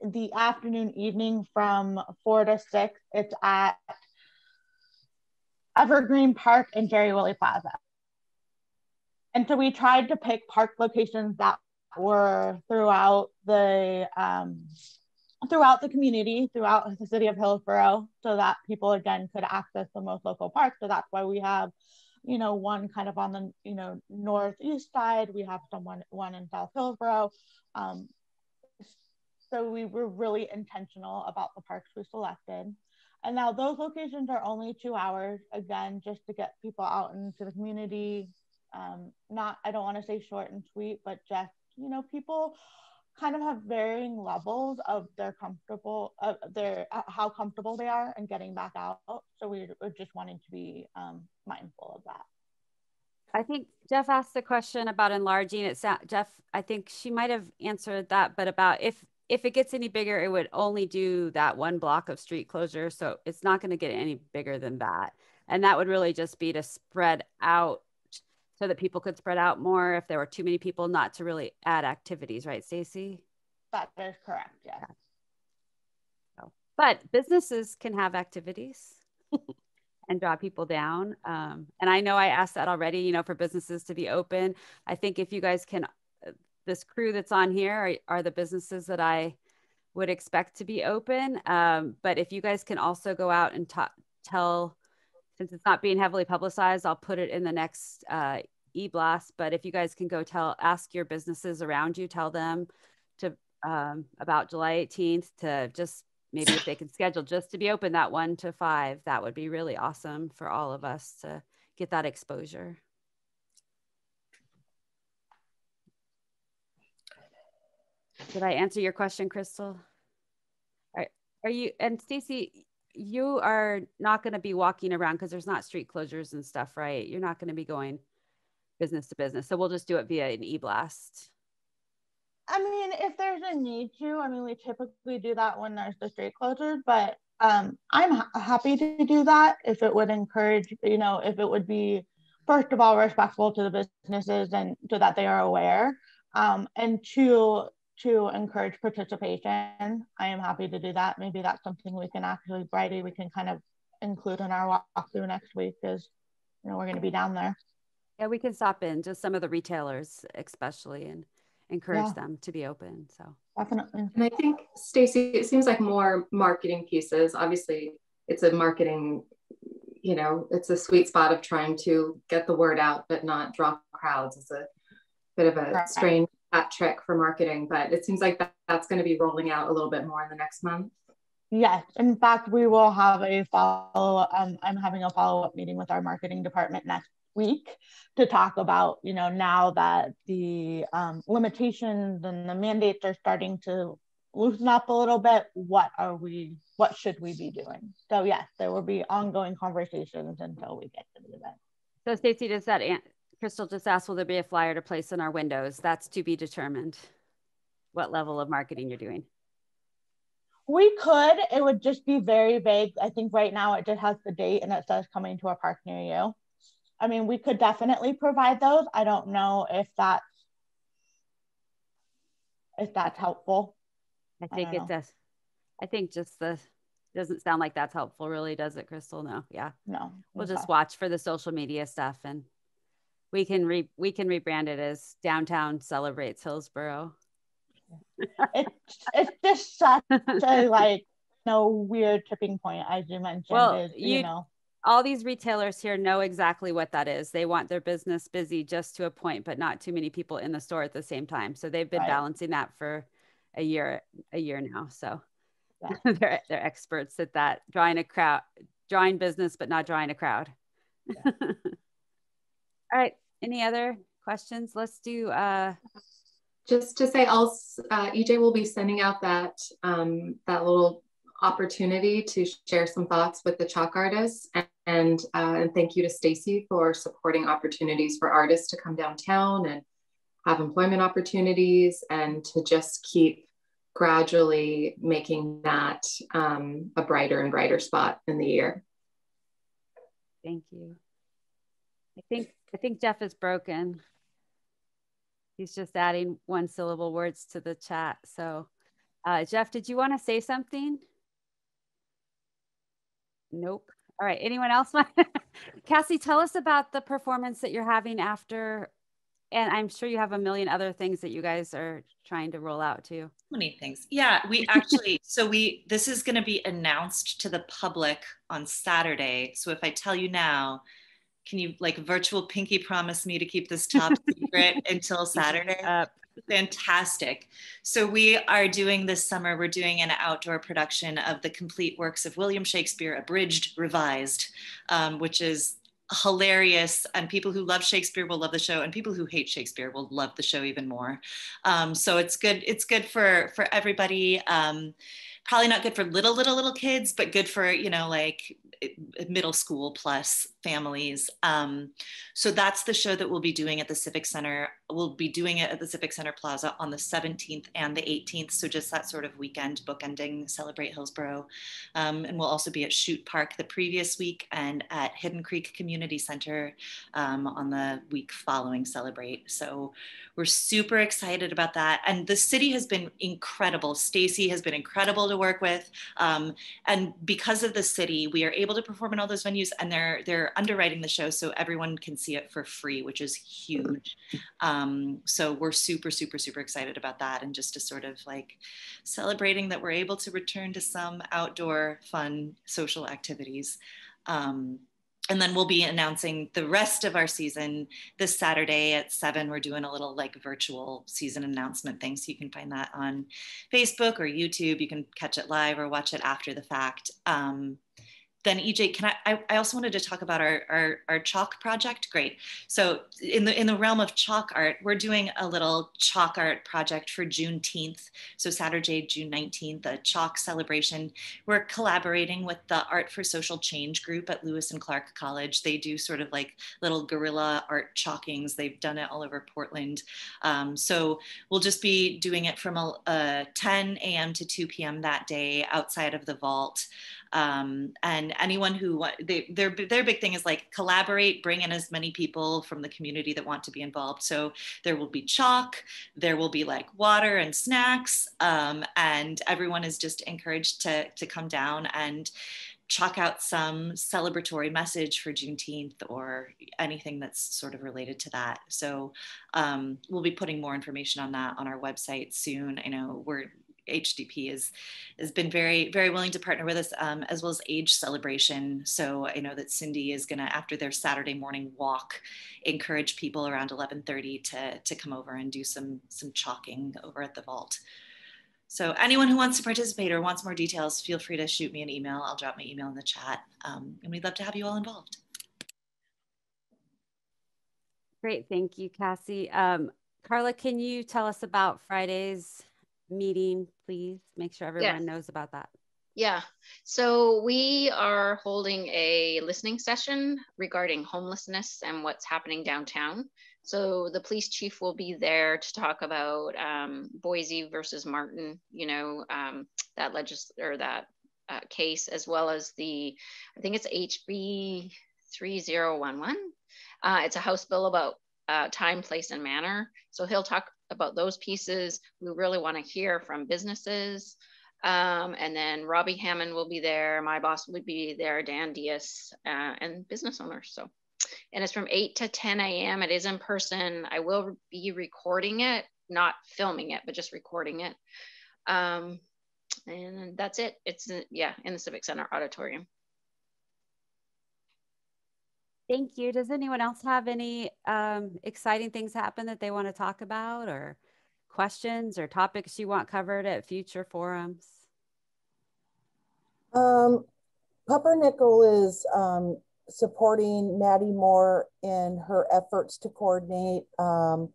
the afternoon, evening from 4 to 6, it's at Evergreen Park, and Jerry Willie Plaza. And so we tried to pick park locations that were throughout the community, throughout the city of Hillsboro, so that people again could access the most local parks. So that's why we have, one kind of on the northeast side. We have one in South Hillsboro. So we were really intentional about the parks we selected. And now those locations are only 2 hours, again, just to get people out into the community. I don't want to say short and sweet, but just, people kind of have varying levels of how comfortable they are in getting back out. So we're just wanting to be mindful of that. I think Jeff asked the question about enlarging it. Jeff, I think she might have answered that, but about if it gets any bigger, it would only do that one block of street closure. So it's not going to get any bigger than that. And that would really just be to spread out so that people could spread out more if there were too many people, not to really add activities, right, Stacy? That is correct, yeah. So, but businesses can have activities and draw people down. And I know I asked that already, for businesses to be open. I think if you guys can, this crew that's on here are the businesses that I would expect to be open. But if you guys can also go out and tell, since it's not being heavily publicized, I'll put it in the next e-blast. But if you guys can go ask your businesses around you, tell them to about July 18th to just maybe if they can schedule just to be open that 1 to 5, that would be really awesome for all of us to get that exposure. Did I answer your question, Crystal? Are you, and Stacy, you are not going to be walking around because there's not street closures and stuff, right? You're not going to be going business to business. So we'll just do it via an e-blast. I mean, if there's a need to, we typically do that when there's the street closures, but I'm happy to do that if it would encourage, if it would be, first of all, respectful to the businesses and so that they are aware, and two, to encourage participation. I am happy to do that. Maybe that's something we can actually, Bridie, we can kind of include in our walkthrough next week because, we're going to be down there. Yeah, we can stop in, just some of the retailers especially, and encourage them to be open. So definitely. And I think, Stacy, it seems like more marketing pieces. Obviously, it's a marketing, it's a sweet spot of trying to get the word out, but not draw crowds. It's a bit of a strange trick for marketing, but it seems like that's going to be rolling out a little bit more in the next month. Yes, in fact, we will have a follow-up. I'm having a follow-up meeting with our marketing department next week to talk about, now that the limitations and the mandates are starting to loosen up a little bit, what should we be doing? So yes, there will be ongoing conversations until we get to the event. So Stacy, does that Crystal just asked, will there be a flyer to place in our windows? That's to be determined. What level of marketing you're doing? We could. It would just be very vague. I think right now it just has the date and it says coming to a park near you. We could definitely provide those. I don't know if that's helpful. I think it does. I think just doesn't sound like that's helpful, really, does it, Crystal? No. Yeah. No. We'll just watch for the social media stuff, and we can rebrand it as Downtown Celebrates Hillsboro. It's just such a weird tipping point, as you mentioned. Well, all these retailers here know exactly what that is. They want their business busy just to a point, but not too many people in the store at the same time. So they've been balancing that for a year now. So they're experts at that, drawing business, but not drawing a crowd. Yeah. All right. Any other questions? Let's do. Just to say, EJ will be sending out that little opportunity to share some thoughts with the chalk artists, and thank you to Stacy for supporting opportunities for artists to come downtown and have employment opportunities, and to just keep gradually making that a brighter and brighter spot in the year. Thank you. I think Jeff is broken. He's just adding 1-syllable words to the chat. So Jeff, did you want to say something? Nope. All right. Anyone else? Cassie, tell us about the performance that you're having after, and I'm sure you have a million other things that you guys are trying to roll out too. Many things. Yeah, we actually, this is going to be announced to the public on Saturday. So if I tell you now, can you like virtual pinky promise me to keep this top secret until Saturday? Fantastic. So we are doing this summer, we're doing an outdoor production of the complete works of William Shakespeare, abridged, revised, which is hilarious, and people who love Shakespeare will love the show, and people who hate Shakespeare will love the show even more. So it's good for everybody. Probably not good for little kids, but good for, you know, like middle school plus families. So that's the show that we'll be doing at the Civic Center. We'll be doing it at the Civic Center Plaza on the 17th and the 18th. So just that sort of weekend bookending Celebrate Hillsboro. And we'll also be at Chute Park the previous week and at Hidden Creek Community Center on the week following Celebrate. So we're super excited about that. And the city has been incredible. Stacy has been incredible to work with. And because of the city, we are able to perform in all those venues, and they're underwriting the show so everyone can see it for free, which is huge. So we're super excited about that, and just to sort of like celebrating that we're able to return to some outdoor fun social activities. And then we'll be announcing the rest of our season this Saturday at 7. We're doing a little like virtual season announcement thing. So you can find that on Facebook or YouTube. You can catch it live or watch it after the fact. Then EJ, I also wanted to talk about our chalk project. Great. So in the realm of chalk art, we're doing a little chalk art project for Juneteenth. So Saturday, June 19th, a chalk celebration. We're collaborating with the Art for Social Change group at Lewis and Clark College. They do sort of like little guerrilla art chalkings. They've done it all over Portland. So we'll just be doing it from 10 a.m. to 2 p.m. that day outside of the vault. And anyone who their big thing is like collaborate, bring in as many people from the community that want to be involved. So there will be chalk, there will be like water and snacks, and everyone is just encouraged to come down and chalk out some celebratory message for Juneteenth or anything that's sort of related to that. So we'll be putting more information on that on our website soon. I know HDP has been very willing to partner with us, as well as Age Celebration. So I know that Cindy is gonna, after their Saturday morning walk, encourage people around 11:30 to come over and do some chalking over at the vault. So anyone who wants to participate or wants more details, feel free to shoot me an email. I'll drop my email in the chat, and we'd love to have you all involved. Great, thank you, Cassie. Carla, can you tell us about Friday's meeting, please? Make sure everyone knows about that. Yeah, so we are holding a listening session regarding homelessness and what's happening downtown. So the police chief will be there to talk about Boise versus Martin, you know, that case, as well as I think it's HB 3011. It's a House bill about time, place, and manner. So he'll talk about those pieces. We really want to hear from businesses. And then Robbie Hammond will be there. My boss will be there, Dan Diaz, and business owners. So, and it's from 8 to 10 a.m. It is in person. I will be recording it, not filming it, but just recording it. And that's it. It's in the Civic Center auditorium. Thank you. Does anyone else have any exciting things happen that they want to talk about, or questions or topics you want covered at future forums? Pumpernickel is supporting Maddie Moore in her efforts to coordinate an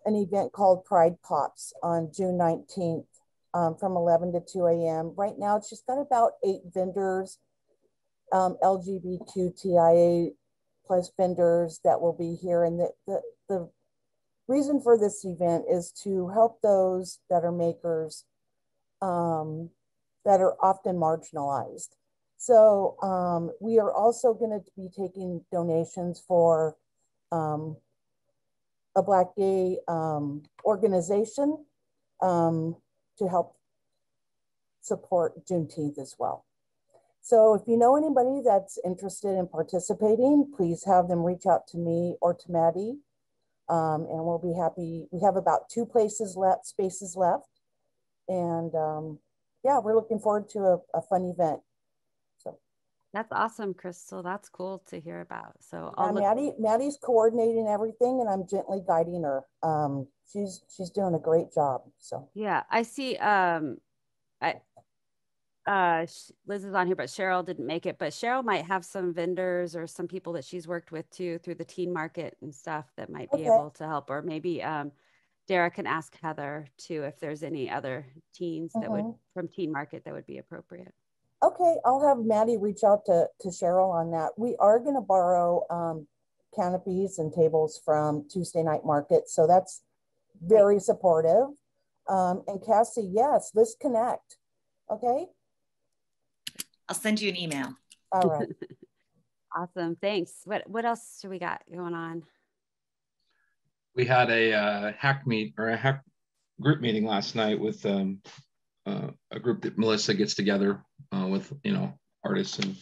event called Pride Pops on June 19th from 11 to 2 a.m. Right now, she's got about 8 vendors, LGBTQIA plus vendors that will be here. And the reason for this event is to help those that are makers that are often marginalized. So we are also going to be taking donations for a Black gay organization to help support Juneteenth as well. So if you know anybody that's interested in participating, please have them reach out to me or to Maddie. And we'll be happy. We have about 2 spaces left. And yeah, we're looking forward to a fun event. So that's awesome, Crystal. That's cool to hear about. So Maddie's coordinating everything and I'm gently guiding her. She's doing a great job. So yeah, I see Liz is on here, but Cheryl didn't make it. But Cheryl might have some vendors or some people that she's worked with too through the teen market and stuff that might be able to help. Or maybe Dara can ask Heather too if there's any other teens that would from teen market that would be appropriate. Okay, I'll have Maddie reach out to Cheryl on that. We are going to borrow canopies and tables from Tuesday night market, so that's very supportive. And Cassie, yes, let's connect. Okay. I'll send you an email. All right. Awesome. Thanks. What else do we got going on? We had a hack group meeting last night with a group that Melissa gets together with, artists and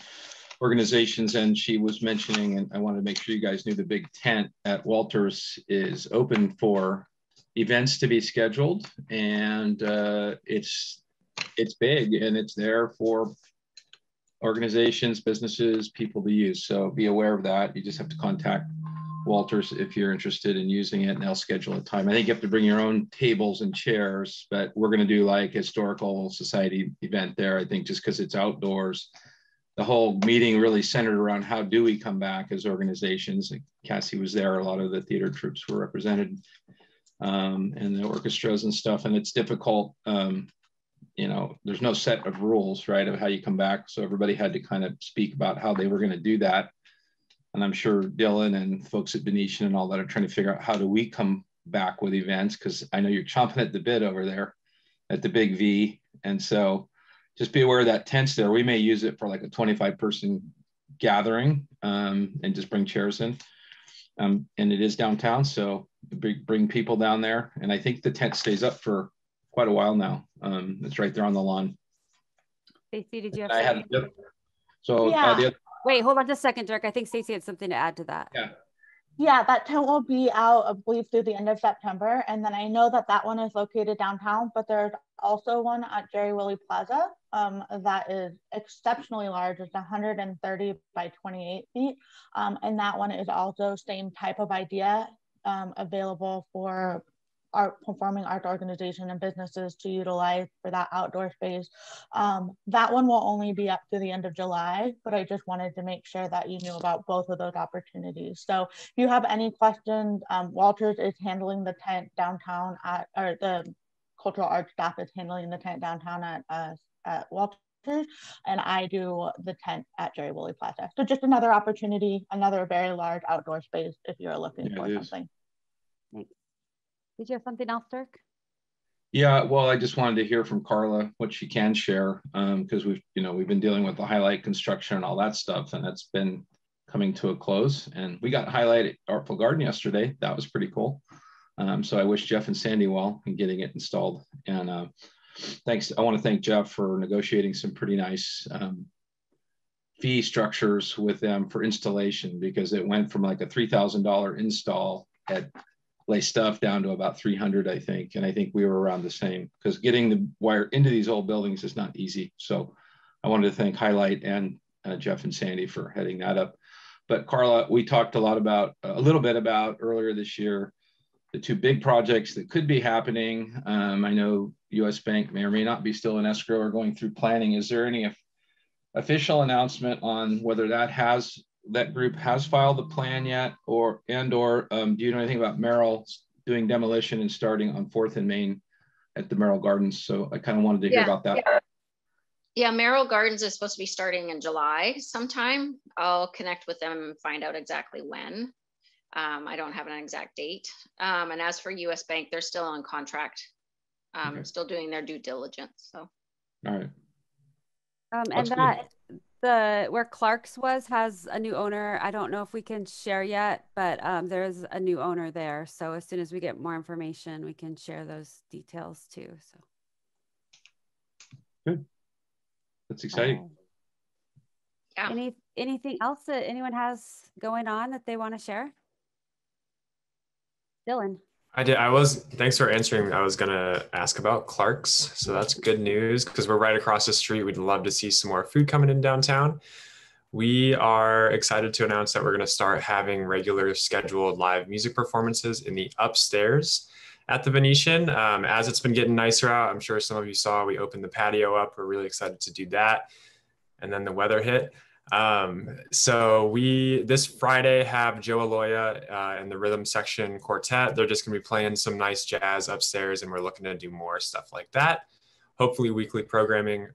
organizations. And she was mentioning, and I wanted to make sure you guys knew, the big tent at Walters is open for events to be scheduled. And it's big and it's there for organizations, businesses, people to use. So be aware of that. You just have to contact Walters if you're interested in using it, and they'll schedule a time. I think you have to bring your own tables and chairs, but we're going to do like historical society event there. I think just because it's outdoors, the whole meeting really centered around how do we come back as organizations. Like Cassie was there. A lot of the theater troops were represented, and the orchestras and stuff. And it's difficult. There's no set of rules, right, of how you come back. So everybody had to kind of speak about how they were going to do that. And I'm sure Dylan and folks at Venetian and all that are trying to figure out how do we come back with events, because I know you're chomping at the bit over there at the Big V. And so just be aware of that tent's there. We may use it for like a 25-person gathering and just bring chairs in. And it is downtown, so bring people down there. And I think the tent stays up for quite a while now. It's right there on the lawn. Stacey, did you have Wait, hold on just a second, Dirk. I think Stacey had something to add to that. Yeah, that tent will be out, I believe, through the end of September. And then I know that one is located downtown, but there's also one at Jerry Willie Plaza that is exceptionally large. It's 130 by 28 feet. And that one is also same type of idea, available for performing arts organization and businesses to utilize for that outdoor space. That one will only be up to the end of July, but I just wanted to make sure that you knew about both of those opportunities. So if you have any questions, Walters is handling the tent downtown or the cultural arts staff is handling the tent downtown at Walters, and I do the tent at Jerry Willie Plaza. So just another opportunity, another very large outdoor space if you're looking for something. Thanks. Did you have something else, Dirk? Yeah, well, I just wanted to hear from Carla what she can share, because we've been dealing with the highlight construction and all that stuff, and that's been coming to a close. And we got highlight at Artful Garden yesterday. That was pretty cool. So I wish Jeff and Sandy well in getting it installed. And thanks. I want to thank Jeff for negotiating some pretty nice fee structures with them for installation, because it went from like a $3,000 install at lay stuff down to about 300, I think. And I think we were around the same, because getting the wire into these old buildings is not easy. So I wanted to thank Highlight and Jeff and Sandy for heading that up. But Carla, we talked a little bit about earlier this year, the 2 big projects that could be happening. I know US Bank may or may not be still in escrow or going through planning. Is there any official announcement on whether that group has filed the plan yet, or do you know anything about Merrill doing demolition and starting on 4th and Main at the Merrill Gardens? So I kind of wanted to hear about that. Yeah, Merrill Gardens is supposed to be starting in July sometime. I'll connect with them and find out exactly when. I don't have an exact date. And as for US Bank, they're still on contract, still doing their due diligence. So. All right. And where Clark's has a new owner. I don't know if we can share yet, but there's a new owner there. So as soon as we get more information, we can share those details too. So good. That's exciting. Yeah. Anything else that anyone has going on that they want to share? Dylan. Thanks for answering. I was gonna ask about Clark's. So that's good news because we're right across the street. We'd love to see some more food coming in downtown. We are excited to announce that we're gonna start having regular scheduled live music performances in the upstairs at the Venetian. As it's been getting nicer out, I'm sure some of you saw, we opened the patio up. We're really excited to do that. And then the weather hit. So we, this Friday, have Joe Aloya and the Rhythm Section Quartet. They're just gonna be playing some nice jazz upstairs, and we're looking to do more stuff like that. Hopefully weekly programming.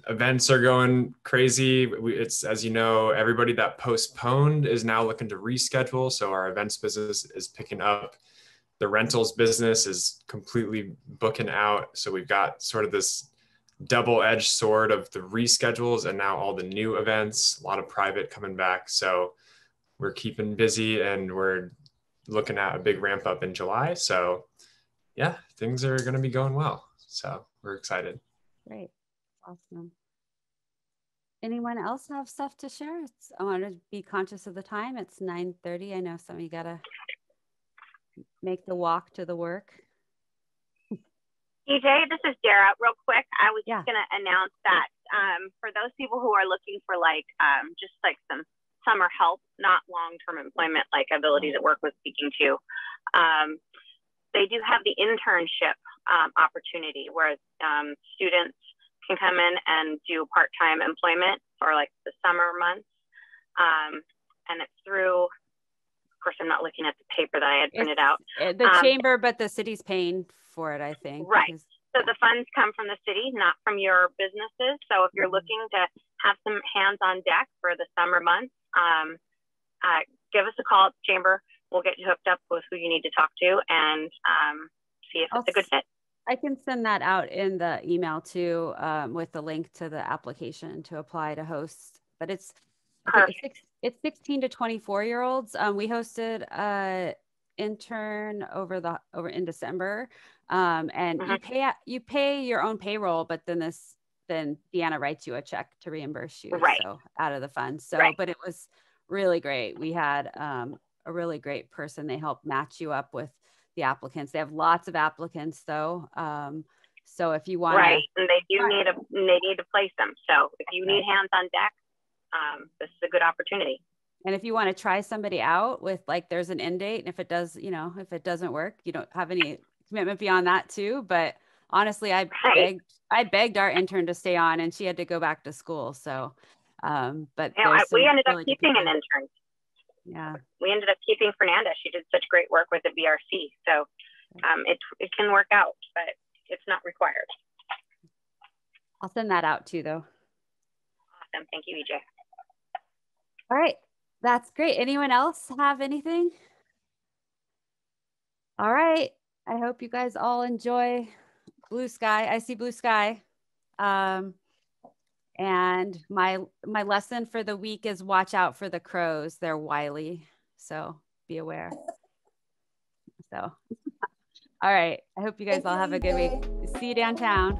Events are going crazy. It's, as you know, everybody that postponed is now looking to reschedule. So our events business is picking up. The rentals business is completely booking out. So we've got sort of this double-edged sword of the reschedules and now all the new events, a lot of private coming back. So we're keeping busy and we're looking at a big ramp up in July. So yeah, things are going to be going well. So we're excited. Great. Awesome. Anyone else have stuff to share? I want to be conscious of the time. It's 9:30. I know some of you got to make the walk to the work. EJ, this is Dara. Real quick, I was just going to announce that for those people who are looking for just like some summer help, not long-term employment like Abilities at Work was speaking to, they do have the internship opportunity where students can come in and do part-time employment for like the summer months. And it's through, of course, I'm not looking at the paper that I had printed out. The chamber, but the city's paying for it, I think. Right. So the funds come from the city, not from your businesses. So if you're looking to have some hands on deck for the summer months, give us a call at the chamber. We'll get you hooked up with who you need to talk to and see if it's a good fit. I can send that out in the email too, with the link to the application to apply to host. But it's 16 to 24-year-olds. We hosted a intern over in December, and you pay your own payroll, but then Deanna writes you a check to reimburse you, so out of the funds. So, but it was really great. We had a really great person. They helped match you up with the applicants. They have lots of applicants though. So if you want, and they need to place them. So if you need hands on deck, this is a good opportunity. And if you want to try somebody out with there's an end date, and if it doesn't work, you don't have any commitment beyond that too. But honestly, I begged our intern to stay on, and she had to go back to school. So, but we ended up keeping an intern. Yeah, we ended up keeping Fernanda. She did such great work with the BRC. So it can work out, but it's not required. I'll send that out too, though. Awesome. Thank you, EJ. All right. That's great. Anyone else have anything? All right. I hope you guys all enjoy blue sky. I see blue sky. And my lesson for the week is watch out for the crows. They're wily, so be aware. So, all right. I hope you guys all have a good week. See you downtown.